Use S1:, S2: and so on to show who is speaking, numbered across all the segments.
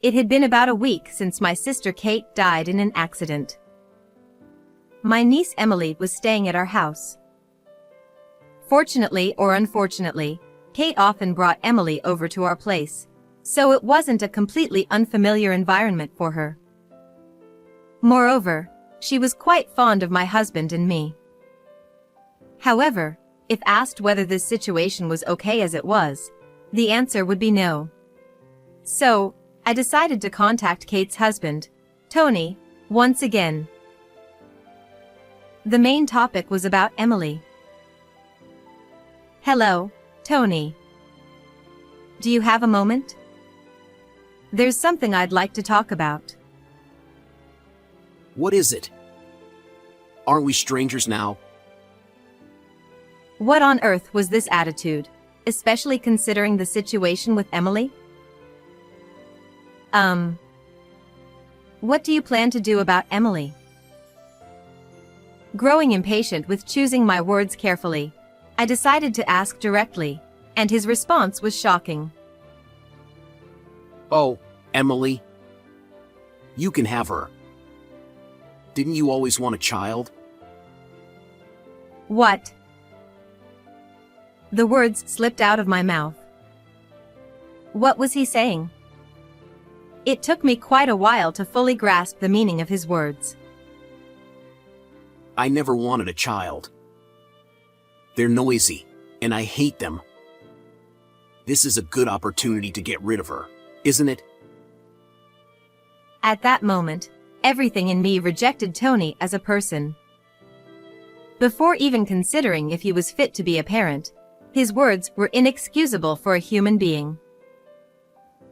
S1: It had been about a week since my sister Kate died in an accident. My niece Emily was staying at our house. Fortunately or unfortunately, Kate often brought Emily over to our place, so it wasn't a completely unfamiliar environment for her. Moreover, she was quite fond of my husband and me. However, if asked whether this situation was okay as it was, the answer would be no. So, I decided to contact Kate's husband, Tony, once again. The main topic was about Emily. Hello, Tony. Do you have a moment? There's something I'd like to talk about.
S2: What is it? Aren't we strangers now?
S1: What on earth was this attitude, especially considering the situation with Emily? What do you plan to do about Emily? Growing impatient with choosing my words carefully, I decided to ask directly, and his response was shocking.
S2: Oh, Emily. You can have her. Didn't you always want a child?
S1: What? The words slipped out of my mouth. What was he saying? It took me quite a while to fully grasp the meaning of his words.
S2: I never wanted a child. They're noisy, and I hate them. This is a good opportunity to get rid of her, isn't it?
S1: At that moment, everything in me rejected Tony as a person. Before even considering if he was fit to be a parent, his words were inexcusable for a human being.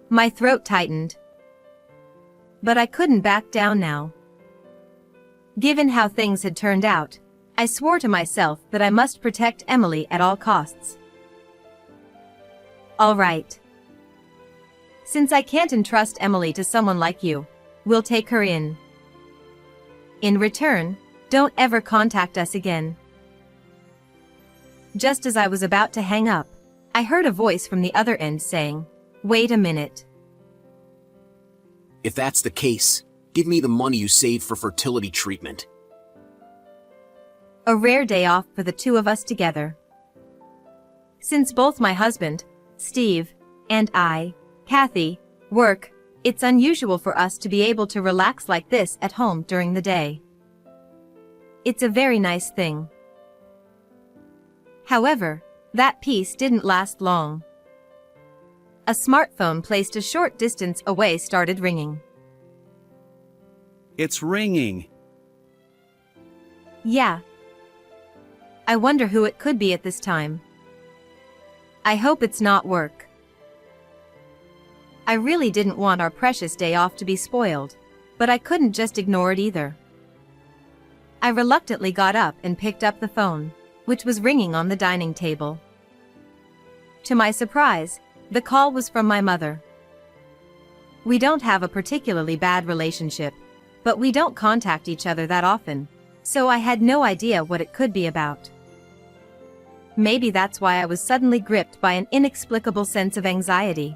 S1: My throat tightened. But I couldn't back down now. Given how things had turned out, I swore to myself that I must protect Emily at all costs. All right. Since I can't entrust Emily to someone like you, we'll take her in. In return, don't ever contact us again. Just as I was about to hang up, I heard a voice from the other end saying, "Wait a minute."
S2: If that's the case, give me the money you saved for fertility treatment.
S1: A rare day off for the two of us together. Since both my husband, Steve, and I, Kathy, work, it's unusual for us to be able to relax like this at home during the day. It's a very nice thing. However, that peace didn't last long. A smartphone placed a short distance away started ringing.
S3: It's ringing.
S1: Yeah. I wonder who it could be at this time. I hope it's not work. I really didn't want our precious day off to be spoiled, but I couldn't just ignore it either. I reluctantly got up and picked up the phone, which was ringing on the dining table. To my surprise, the call was from my mother. We don't have a particularly bad relationship, but we don't contact each other that often, so I had no idea what it could be about. Maybe that's why I was suddenly gripped by an inexplicable sense of anxiety.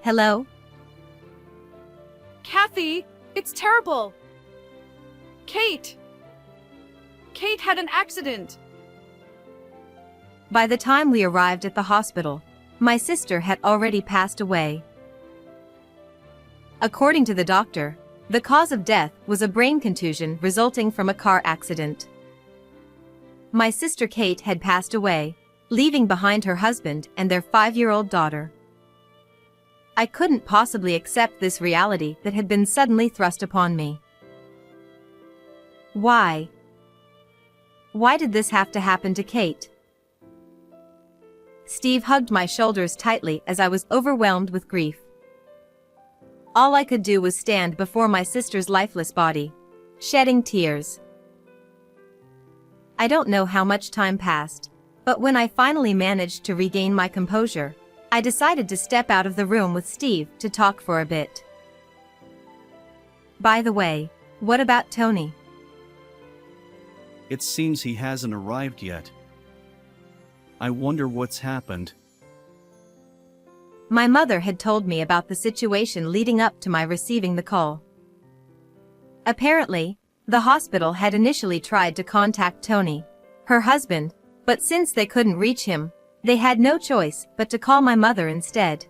S1: Hello?
S4: Kathy, it's terrible. Kate had an accident.
S1: By the time we arrived at the hospital, my sister had already passed away. According to the doctor, the cause of death was a brain contusion resulting from a car accident. My sister Kate had passed away, leaving behind her husband and their 5-year-old daughter. I couldn't possibly accept this reality that had been suddenly thrust upon me. Why? Why did this have to happen to Kate? Steve hugged my shoulders tightly as I was overwhelmed with grief. All I could do was stand before my sister's lifeless body, shedding tears. I don't know how much time passed, but when I finally managed to regain my composure, I decided to step out of the room with Steve to talk for a bit. By the way, what about Tony?
S3: It seems he hasn't arrived yet. I wonder what's happened.
S1: My mother had told me about the situation leading up to my receiving the call. Apparently, the hospital had initially tried to contact Tony, her husband, but since they couldn't reach him, they had no choice but to call my mother instead.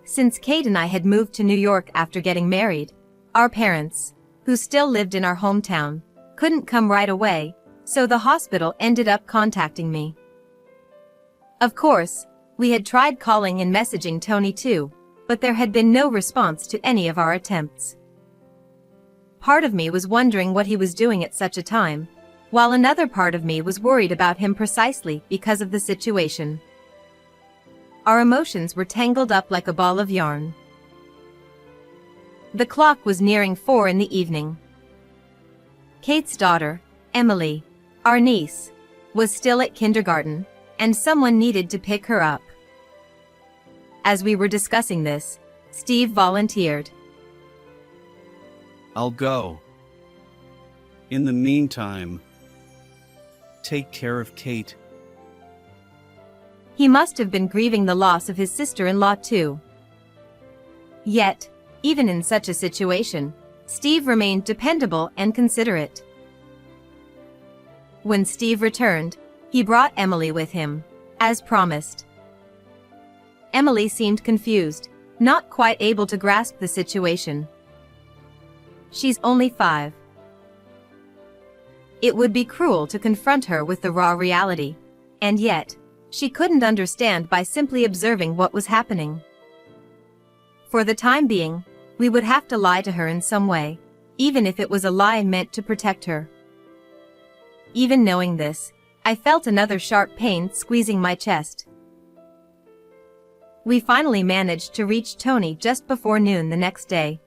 S1: Since Kate and I had moved to New York after getting married, our parents, who still lived in our hometown, couldn't come right away, so the hospital ended up contacting me. Of course, we had tried calling and messaging Tony too, but there had been no response to any of our attempts. Part of me was wondering what he was doing at such a time, while another part of me was worried about him precisely because of the situation. Our emotions were tangled up like a ball of yarn. The clock was nearing 4 in the evening. Kate's daughter, Emily, our niece, was still at kindergarten, and someone needed to pick her up. As we were discussing this, Steve volunteered.
S3: I'll go. In the meantime, take care of Kate.
S1: He must have been grieving the loss of his sister-in-law too. Yet, even in such a situation, Steve remained dependable and considerate. When Steve returned, he brought Emily with him, as promised. Emily seemed confused, not quite able to grasp the situation. She's only 5. It would be cruel to confront her with the raw reality, and yet, she couldn't understand by simply observing what was happening. For the time being, we would have to lie to her in some way, even if it was a lie meant to protect her. Even knowing this, I felt another sharp pain squeezing my chest. We finally managed to reach Tony just before noon the next day.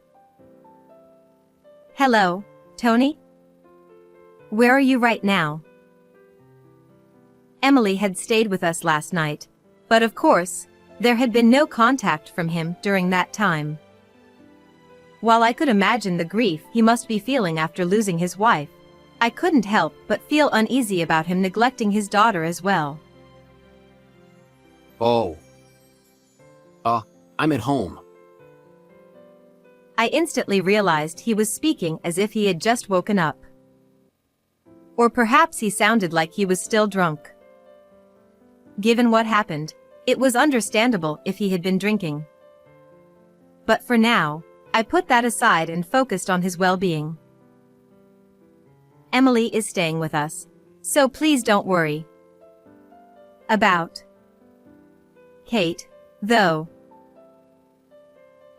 S1: Hello, Tony? Where are you right now? Emily had stayed with us last night, but of course, there had been no contact from him during that time. While I could imagine the grief he must be feeling after losing his wife, I couldn't help but feel uneasy about him neglecting his daughter as well.
S2: Oh. I'm at home.
S1: I instantly realized he was speaking as if he had just woken up. Or perhaps he sounded like he was still drunk. Given what happened, it was understandable if he had been drinking. But for now, I put that aside and focused on his well-being. Emily is staying with us, so please don't worry about Kate, though.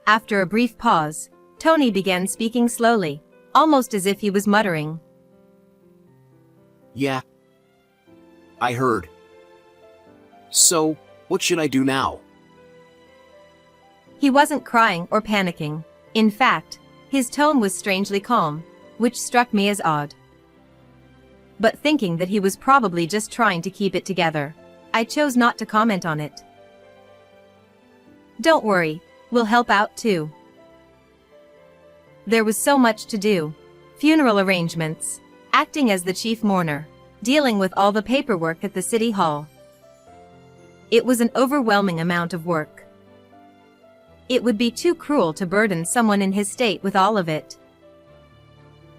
S1: After a brief pause, Tony began speaking slowly, almost as if he was muttering.
S2: Yeah. I heard. So, what should I do now?
S1: He wasn't crying or panicking. In fact, his tone was strangely calm, which struck me as odd. But thinking that he was probably just trying to keep it together, I chose not to comment on it. Don't worry, we'll help out too. There was so much to do. Funeral arrangements, acting as the chief mourner, dealing with all the paperwork at the city hall. It was an overwhelming amount of work. It would be too cruel to burden someone in his state with all of it.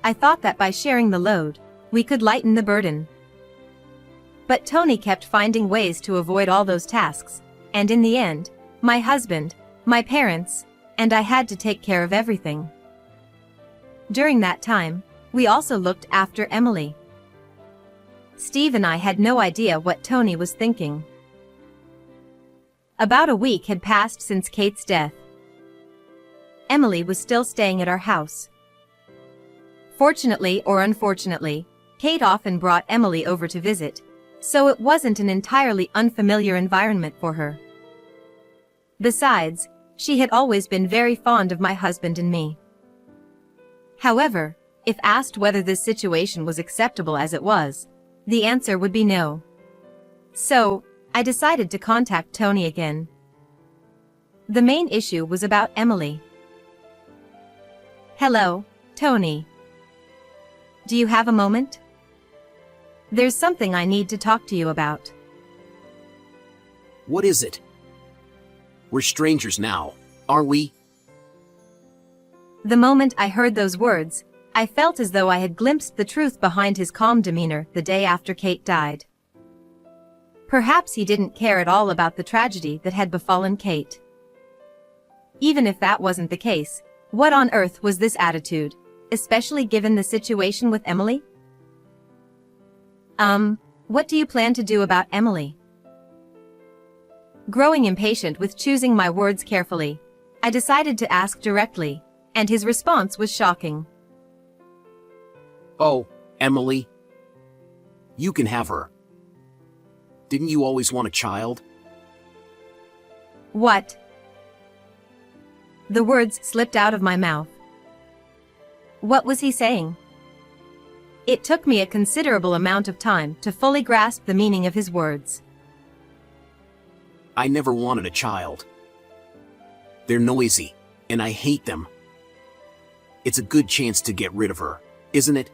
S1: I thought that by sharing the load, we could lighten the burden. But Tony kept finding ways to avoid all those tasks, and in the end, my husband, my parents, and I had to take care of everything. During that time, we also looked after Emily. Steve and I had no idea what Tony was thinking. About a week had passed since Kate's death. Emily was still staying at our house. Fortunately or unfortunately, Kate often brought Emily over to visit, so it wasn't an entirely unfamiliar environment for her. Besides, she had always been very fond of my husband and me. However, if asked whether this situation was acceptable as it was, the answer would be no. So, I decided to contact Tony again. The main issue was about Emily. Hello, Tony. Do you have a moment? There's something I need to talk to you about.
S2: What is it? We're strangers now, aren't we?
S1: The moment I heard those words, I felt as though I had glimpsed the truth behind his calm demeanor the day after Kate died. Perhaps he didn't care at all about the tragedy that had befallen Kate. Even if that wasn't the case, what on earth was this attitude, especially given the situation with Emily? What do you plan to do about Emily? Growing impatient with choosing my words carefully, I decided to ask directly, and his response was shocking.
S2: Oh, Emily. You can have her. Didn't you always want a child?
S1: What? The words slipped out of my mouth. What was he saying? It took me a considerable amount of time to fully grasp the meaning of his words.
S2: I never wanted a child. They're noisy, and I hate them. It's a good chance to get rid of her, isn't it?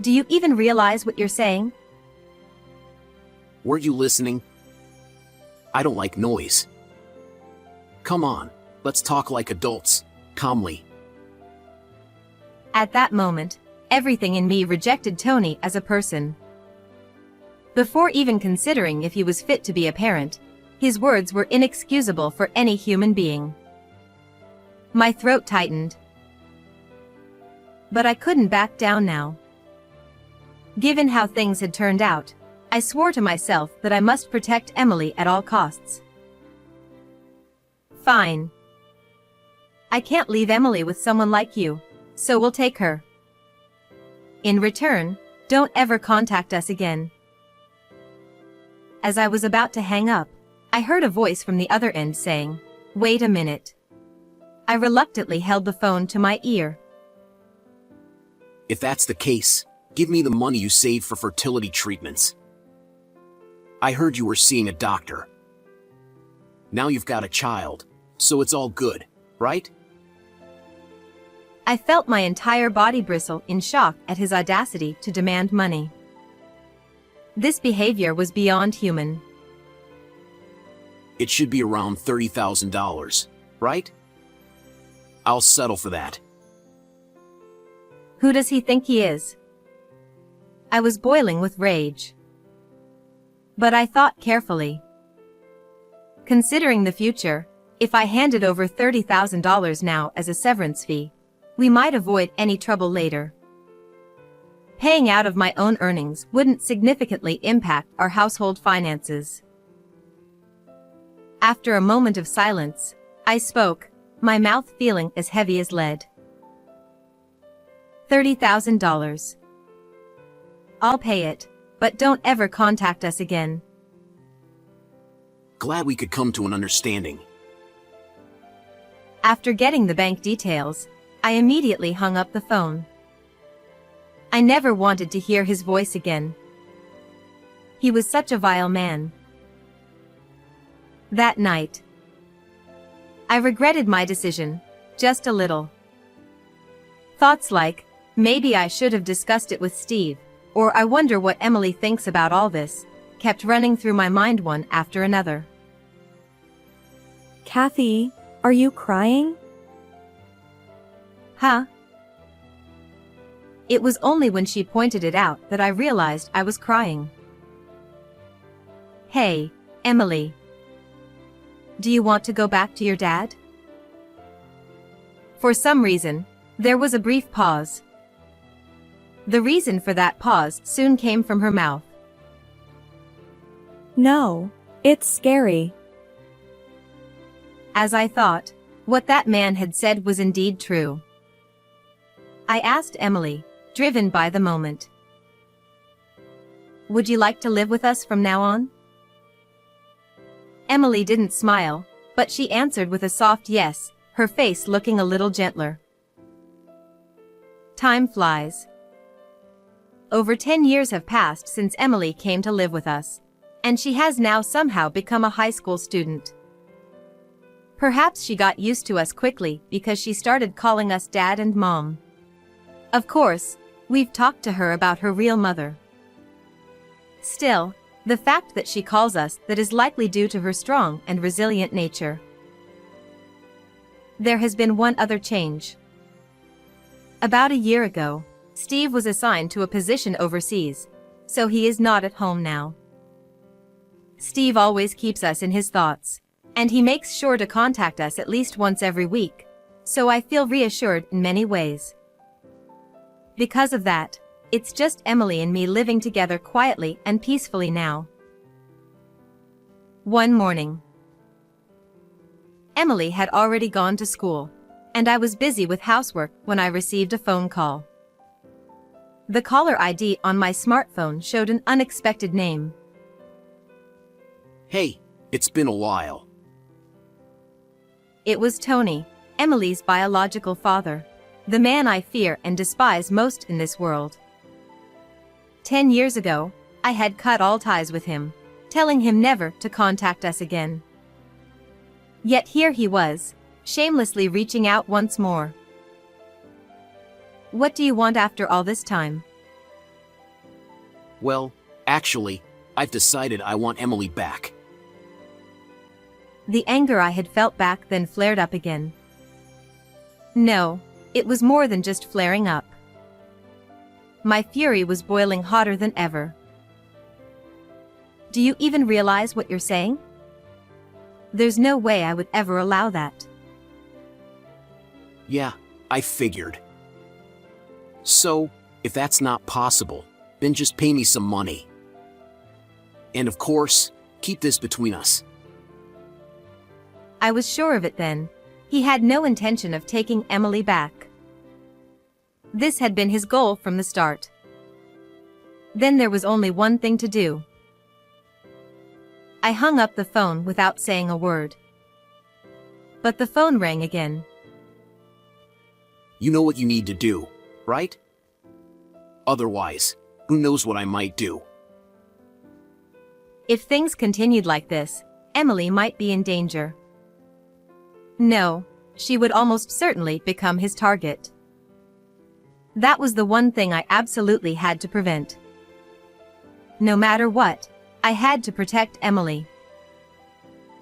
S1: Do you even realize what you're saying?
S2: Were you listening? I don't like noise. Come on, let's talk like adults, calmly.
S1: At that moment, everything in me rejected Tony as a person. Before even considering if he was fit to be a parent, his words were inexcusable for any human being. My throat tightened. But I couldn't back down now. Given how things had turned out, I swore to myself that I must protect Emily at all costs. Fine. I can't leave Emily with someone like you, so we'll take her. In return, don't ever contact us again. As I was about to hang up, I heard a voice from the other end saying, "Wait a minute." I reluctantly held the phone to my ear.
S2: If that's the case, give me the money you saved for fertility treatments. I heard you were seeing a doctor. Now you've got a child, so it's all good, right?
S1: I felt my entire body bristle in shock at his audacity to demand money. This behavior was beyond human.
S2: It should be around $30,000, right? I'll settle for that.
S1: Who does he think he is? I was boiling with rage. But I thought carefully. Considering the future, if I handed over $30,000 now as a severance fee, we might avoid any trouble later. Paying out of my own earnings wouldn't significantly impact our household finances. After a moment of silence, I spoke, my mouth feeling as heavy as lead. $30,000. I'll pay it, but don't ever contact us again.
S2: Glad we could come to an understanding.
S1: After getting the bank details, I immediately hung up the phone. I never wanted to hear his voice again. He was such a vile man. That night, I regretted my decision, just a little. Thoughts like, maybe I should have discussed it with Steve, or I wonder what Emily thinks about all this, kept running through my mind one after another.
S5: Kathy, are you crying?
S1: Huh? It was only when she pointed it out that I realized I was crying. Hey, Emily. Do you want to go back to your dad? For some reason, there was a brief pause. The reason for that pause soon came from her mouth.
S5: No, it's scary.
S1: As I thought, what that man had said was indeed true. I asked Emily, driven by the moment. Would you like to live with us from now on? Emily didn't smile, but she answered with a soft yes, her face looking a little gentler. Time flies. Over 10 years have passed since Emily came to live with us, and she has now somehow become a high school student. Perhaps she got used to us quickly because she started calling us Dad and Mom. Of course, we've talked to her about her real mother. Still, The fact that she calls us that is likely due to her strong and resilient nature. There has been one other change. About a year ago, Steve was assigned to a position overseas, so he is not at home now. Steve always keeps us in his thoughts, and he makes sure to contact us at least once every week, so I feel reassured in many ways. Because of that, it's just Emily and me living together quietly and peacefully now. One morning, Emily had already gone to school, and I was busy with housework when I received a phone call. The caller ID on my smartphone showed an unexpected name.
S2: Hey, it's been a while.
S1: It was Tony, Emily's biological father, the man I fear and despise most in this world. 10 years ago, I had cut all ties with him, telling him never to contact us again. Yet here he was, shamelessly reaching out once more. What do you want after all this time?
S2: Well, actually, I've decided I want Emily back.
S1: The anger I had felt back then flared up again. No, it was more than just flaring up. My fury was boiling hotter than ever. Do you even realize what you're saying? There's no way I would ever allow that.
S2: Yeah, I figured. So, if that's not possible, then just pay me some money. And of course, keep this between us.
S1: I was sure of it then. He had no intention of taking Emily back. This had been his goal from the start. Then there was only one thing to do. I hung up the phone without saying a word. But the phone rang again.
S2: You know what you need to do, right? Otherwise, who knows what I might do.
S1: If things continued like this, Emily might be in danger. No, she would almost certainly become his target. That was the one thing I absolutely had to prevent. No matter what, I had to protect Emily.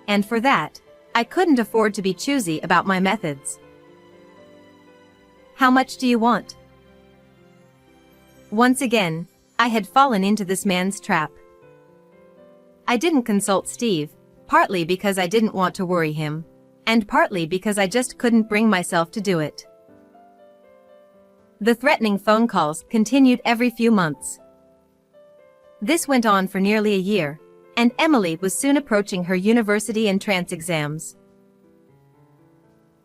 S1: And for that, I couldn't afford to be choosy about my methods. How much do you want? Once again, I had fallen into this man's trap. I didn't consult Steve, partly because I didn't want to worry him, and partly because I just couldn't bring myself to do it. The threatening phone calls continued every few months. This went on for nearly a year, and Emily was soon approaching her university entrance exams.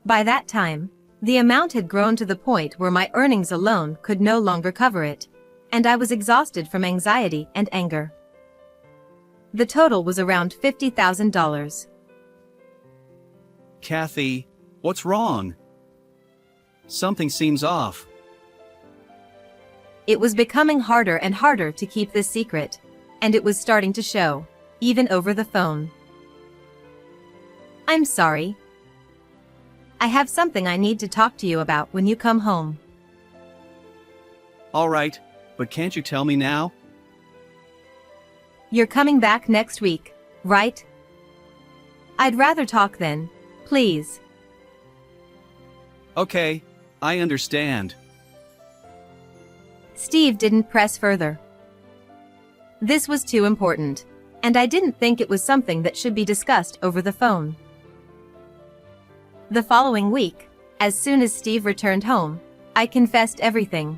S1: By that time, the amount had grown to the point where my earnings alone could no longer cover it, and I was exhausted from anxiety and anger. The total was around $50,000.
S3: Kathy, what's wrong? Something seems off.
S1: It was becoming harder and harder to keep this secret, and it was starting to show, even over the phone. I'm sorry. I have something I need to talk to you about when you come home.
S3: All right, but can't you tell me now?
S1: You're coming back next week, right? I'd rather talk then, please.
S3: Okay, I understand.
S1: Steve didn't press further. This was too important, and I didn't think it was something that should be discussed over the phone. The following week, as soon as Steve returned home, I confessed everything.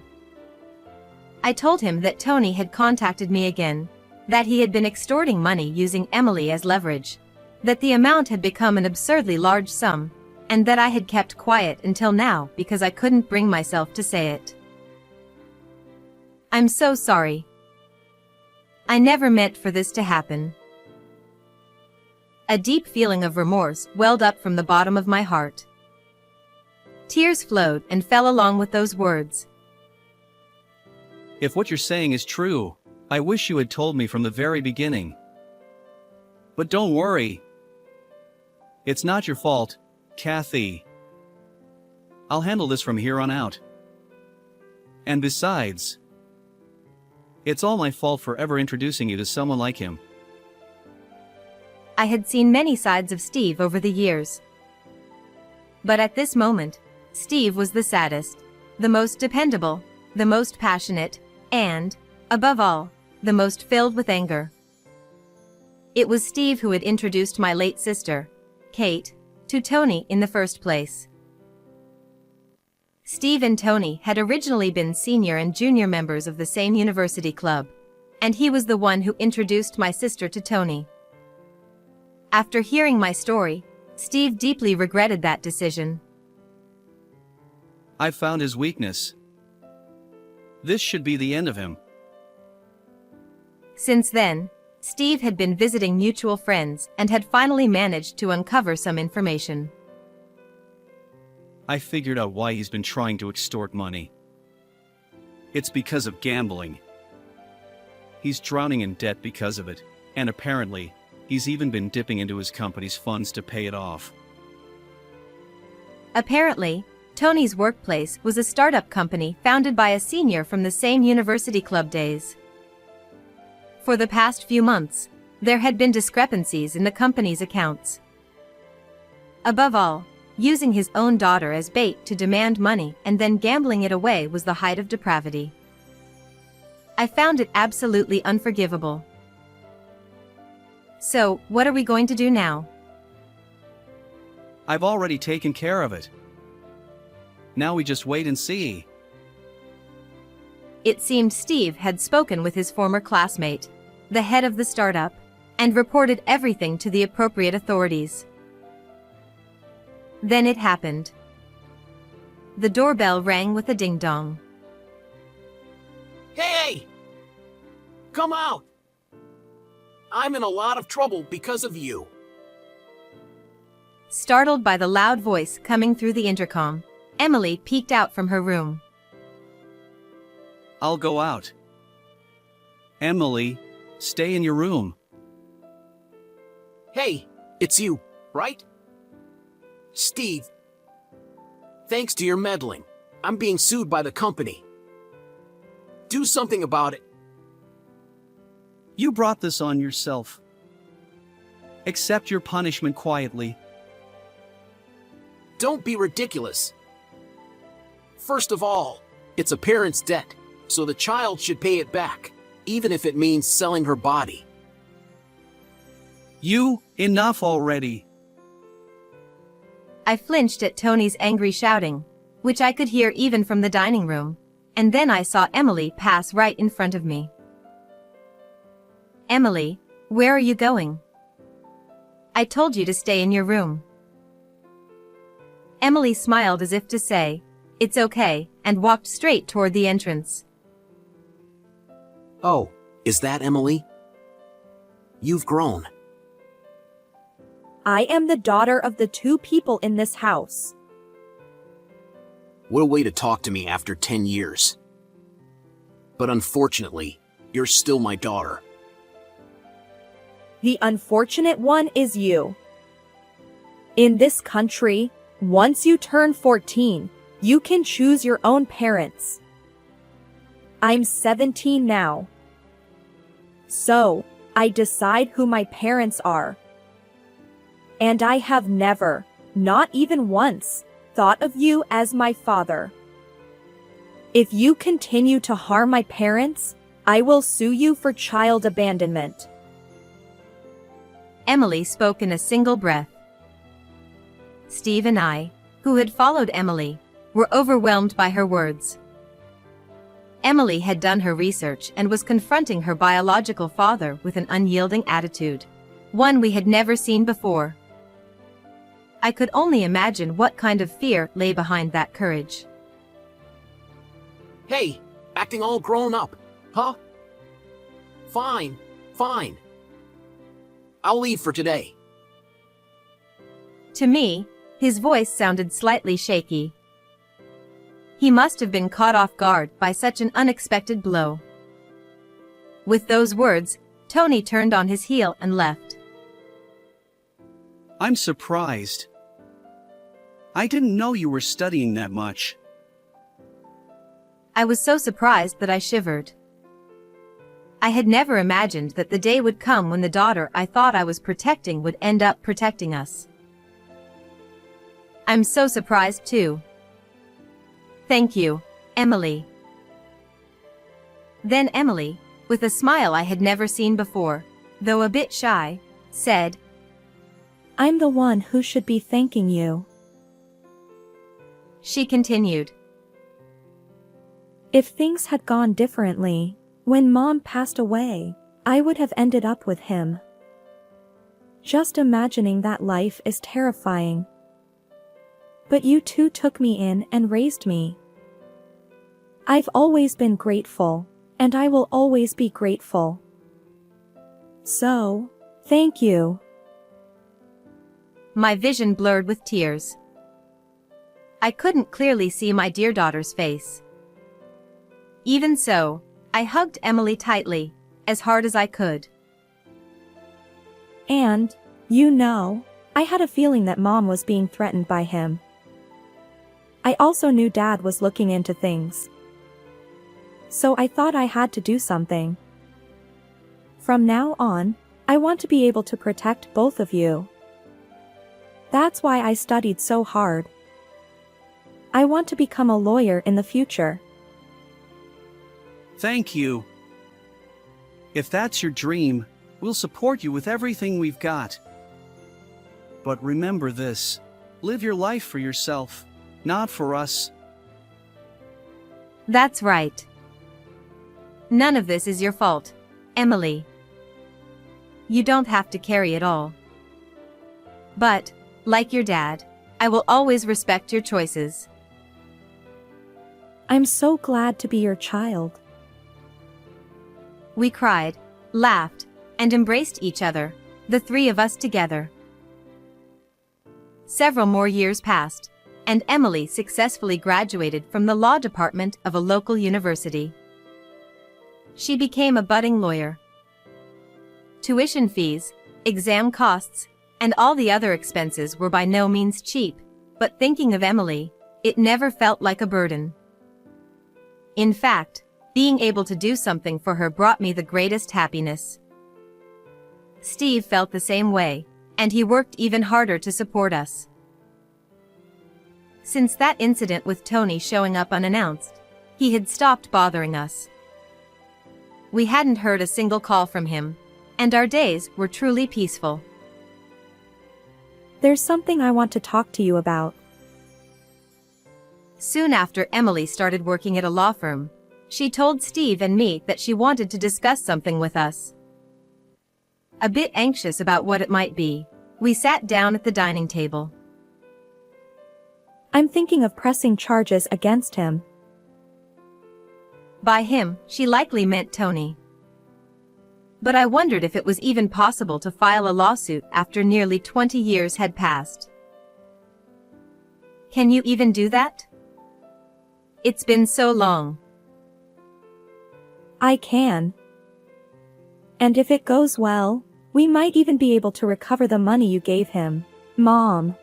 S1: I told him that Tony had contacted me again, that he had been extorting money using Emily as leverage, that the amount had become an absurdly large sum, and that I had kept quiet until now because I couldn't bring myself to say it. I'm so sorry. I never meant for this to happen. A deep feeling of remorse welled up from the bottom of my heart. Tears flowed and fell along with those words.
S3: If what you're saying is true, I wish you had told me from the very beginning. But don't worry. It's not your fault, Kathy. I'll handle this from here on out. And besides, it's all my fault for ever introducing you to someone like him.
S1: I had seen many sides of Steve over the years. But at this moment, Steve was the saddest, the most dependable, the most passionate, and, above all, the most filled with anger. It was Steve who had introduced my late sister, Kate, to Tony in the first place. Steve and Tony had originally been senior and junior members of the same university club, and he was the one who introduced my sister to Tony. After hearing my story, Steve deeply regretted that decision.
S3: I found his weakness. This should be the end of him.
S1: Since then, Steve had been visiting mutual friends and had finally managed to uncover some information.
S3: I figured out why he's been trying to extort money. It's because of gambling. He's drowning in debt because of it, and apparently, he's even been dipping into his company's funds to pay it off.
S1: Apparently, Tony's workplace was a startup company founded by a senior from the same university club days. For the past few months, there had been discrepancies in the company's accounts. Above all, using his own daughter as bait to demand money and then gambling it away was the height of depravity. I found it absolutely unforgivable. So, what are we going to do now?
S3: I've already taken care of it. Now we just wait and see.
S1: It seemed Steve had spoken with his former classmate, the head of the startup, and reported everything to the appropriate authorities. Then it happened. The doorbell rang with a ding-dong.
S2: Hey! Come out! I'm in a lot of trouble because of you.
S1: Startled by the loud voice coming through the intercom, Emily peeked out from her room.
S3: I'll go out. Emily, stay in your room.
S2: Hey, it's you, right? Steve. Thanks to your meddling, I'm being sued by the company. Do something about it.
S3: You brought this on yourself. Accept your punishment quietly.
S2: Don't be ridiculous. First of all, it's a parent's debt, so the child should pay it back, even if it means selling her body.
S3: Enough already.
S1: I flinched at Tony's angry shouting, which I could hear even from the dining room, and then I saw Emily pass right in front of me. Emily, where are you going? I told you to stay in your room. Emily smiled as if to say, "It's okay," and walked straight toward the entrance.
S2: Oh, is that Emily? You've grown.
S5: I am the daughter of the two people in this house.
S2: What a way to talk to me after 10 years. But unfortunately, you're still my daughter.
S5: The unfortunate one is you. In this country, once you turn 14, you can choose your own parents. I'm 17 now. So, I decide who my parents are. And I have never, not even once, thought of you as my father. If you continue to harm my parents, I will sue you for child abandonment.
S1: Emily spoke in a single breath. Steve and I, who had followed Emily, were overwhelmed by her words. Emily had done her research and was confronting her biological father with an unyielding attitude, one we had never seen before. I could only imagine what kind of fear lay behind that courage.
S2: Hey, acting all grown up, huh? Fine, fine. I'll leave for today.
S1: To me, his voice sounded slightly shaky. He must have been caught off guard by such an unexpected blow. With those words, Tony turned on his heel and left.
S3: I'm surprised. I didn't know you were studying that much.
S1: I was so surprised that I shivered. I had never imagined that the day would come when the daughter I thought I was protecting would end up protecting us. I'm so surprised too. Thank you, Emily. Then Emily, with a smile I had never seen before, though a bit shy, said,
S5: I'm the one who should be thanking you.
S1: She continued,
S5: If things had gone differently, when Mom passed away, I would have ended up with him. Just imagining that life is terrifying. But you two took me in and raised me. I've always been grateful, and I will always be grateful. So, thank you.
S1: My vision blurred with tears. I couldn't clearly see my dear daughter's face. Even so, I hugged Emily tightly, as hard as I could.
S5: And, you know, I had a feeling that Mom was being threatened by him. I also knew Dad was looking into things. So I thought I had to do something. From now on, I want to be able to protect both of you. That's why I studied so hard. I want to become a lawyer in the future.
S3: Thank you. If that's your dream, we'll support you with everything we've got. But remember this, live your life for yourself, not for us.
S1: That's right. None of this is your fault, Emily. You don't have to carry it all. But, like your dad, I will always respect your choices.
S5: I'm so glad to be your child.
S1: We cried, laughed, and embraced each other, the three of us together. Several more years passed, and Emily successfully graduated from the law department of a local university. She became a budding lawyer. Tuition fees, exam costs, and all the other expenses were by no means cheap, but thinking of Emily, it never felt like a burden. In fact, being able to do something for her brought me the greatest happiness. Steve felt the same way, and he worked even harder to support us. Since that incident with Tony showing up unannounced, he had stopped bothering us. We hadn't heard a single call from him, and our days were truly peaceful.
S5: There's something I want to talk to you about.
S1: Soon after Emily started working at a law firm, she told Steve and me that she wanted to discuss something with us. A bit anxious about what it might be, we sat down at the dining table.
S5: I'm thinking of pressing charges against him.
S1: By him, she likely meant Tony. But I wondered if it was even possible to file a lawsuit after nearly 20 years had passed. Can you even do that? It's been so long.
S5: I can. And if it goes well, we might even be able to recover the money you gave him, Mom.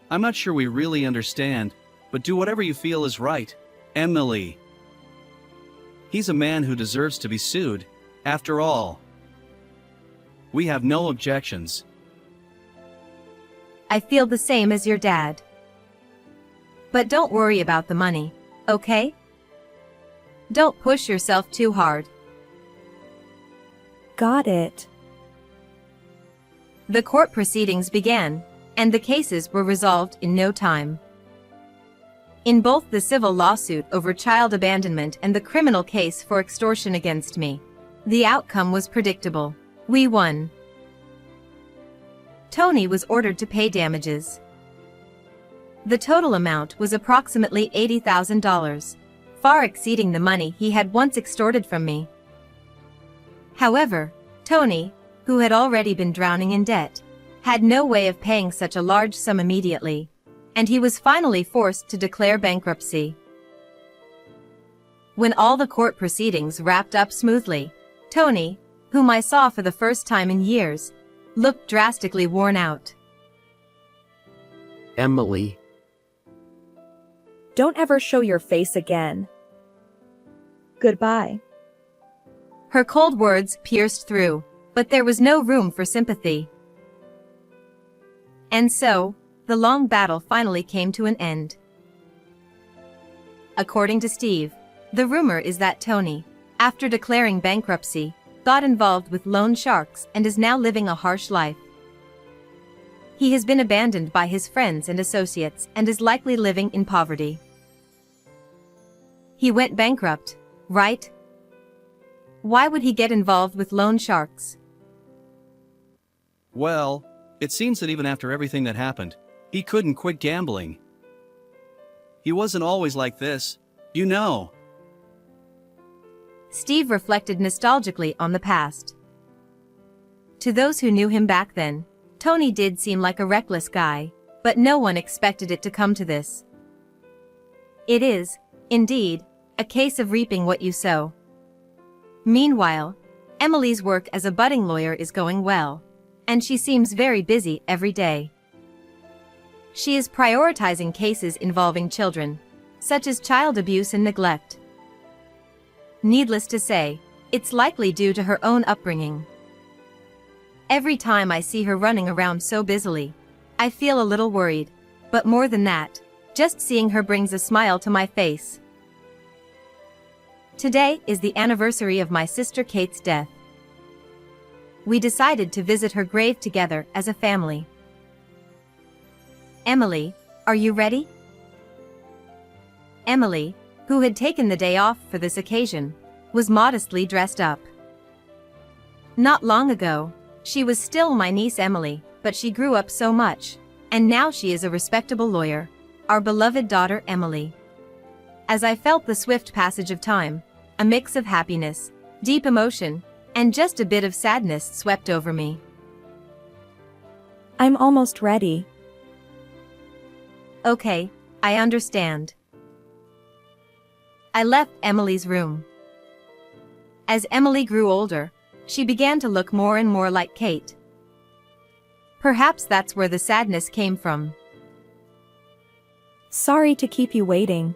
S3: I'm not sure we really understand, but do whatever you feel is right, Emily. He's a man who deserves to be sued, after all. We have no objections.
S1: I feel the same as your dad. But don't worry about the money, okay? Don't push yourself too hard.
S5: Got it.
S1: The court proceedings began, and the cases were resolved in no time. In both the civil lawsuit over child abandonment and the criminal case for extortion against me, the outcome was predictable. We won. Tony was ordered to pay damages. The total amount was approximately $80,000, far exceeding the money he had once extorted from me. However, Tony, who had already been drowning in debt, had no way of paying such a large sum immediately, and he was finally forced to declare bankruptcy. When all the court proceedings wrapped up smoothly, Tony, whom I saw for the first time in years, looked drastically worn out.
S2: Emily,
S5: Don't ever show your face again. Goodbye.
S1: Her cold words pierced through, but there was no room for sympathy. And so, the long battle finally came to an end. According to Steve, the rumor is that Tony, after declaring bankruptcy, got involved with loan sharks and is now living a harsh life. He has been abandoned by his friends and associates and is likely living in poverty. He went bankrupt, right? Why would he get involved with loan sharks?
S3: Well, it seems that even after everything that happened, he couldn't quit gambling. He wasn't always like this, you know.
S1: Steve reflected nostalgically on the past. To those who knew him back then, Tony did seem like a reckless guy, but no one expected it to come to this. It is, indeed, a case of reaping what you sow. Meanwhile, Emily's work as a budding lawyer is going well, and she seems very busy every day. She is prioritizing cases involving children, such as child abuse and neglect. Needless to say, it's likely due to her own upbringing. Every time I see her running around so busily, I feel a little worried, but more than that, just seeing her brings a smile to my face. Today is the anniversary of my sister Kate's death. We decided to visit her grave together as a family. Emily, are you ready? Emily, who had taken the day off for this occasion, was modestly dressed up. Not long ago, she was still my niece Emily, but she grew up so much, and now she is a respectable lawyer, our beloved daughter Emily. As I felt the swift passage of time, a mix of happiness, deep emotion, and just a bit of sadness swept over me.
S5: I'm almost ready.
S1: Okay, I understand. I left Emily's room. As Emily grew older, she began to look more and more like Kate. Perhaps that's where the sadness came from.
S5: Sorry to keep you waiting.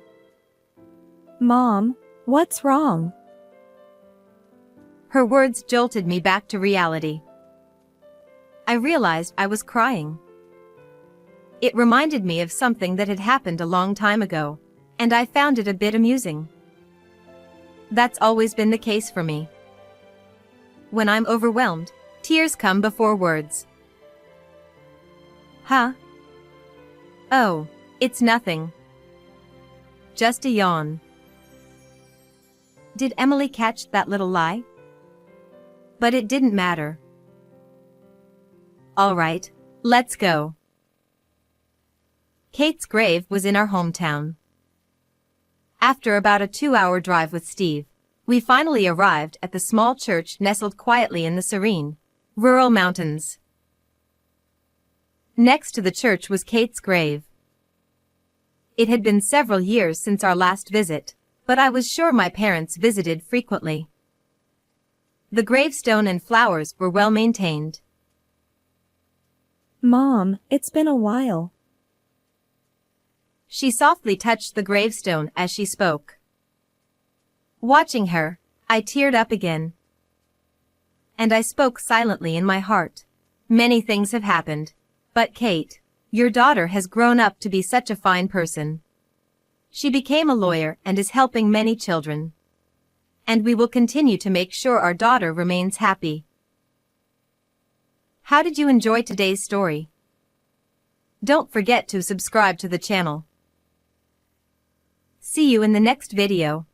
S5: Mom, what's wrong?
S1: Her words jolted me back to reality. I realized I was crying. It reminded me of something that had happened a long time ago, and I found it a bit amusing. That's always been the case for me. When I'm overwhelmed, tears come before words. Huh? Oh, it's nothing. Just a yawn. Did Emily catch that little lie? But it didn't matter. All right, let's go. Kate's grave was in our hometown. After about a 2-hour drive with Steve, we finally arrived at the small church nestled quietly in the serene, rural mountains. Next to the church was Kate's grave. It had been several years since our last visit, but I was sure my parents visited frequently. The gravestone and flowers were well maintained.
S5: Mom, it's been a while.
S1: She softly touched the gravestone as she spoke. Watching her, I teared up again. And I spoke silently in my heart. Many things have happened, but Kate, your daughter has grown up to be such a fine person. She became a lawyer and is helping many children. And we will continue to make sure our daughter remains happy. How did you enjoy today's story? Don't forget to subscribe to the channel. See you in the next video.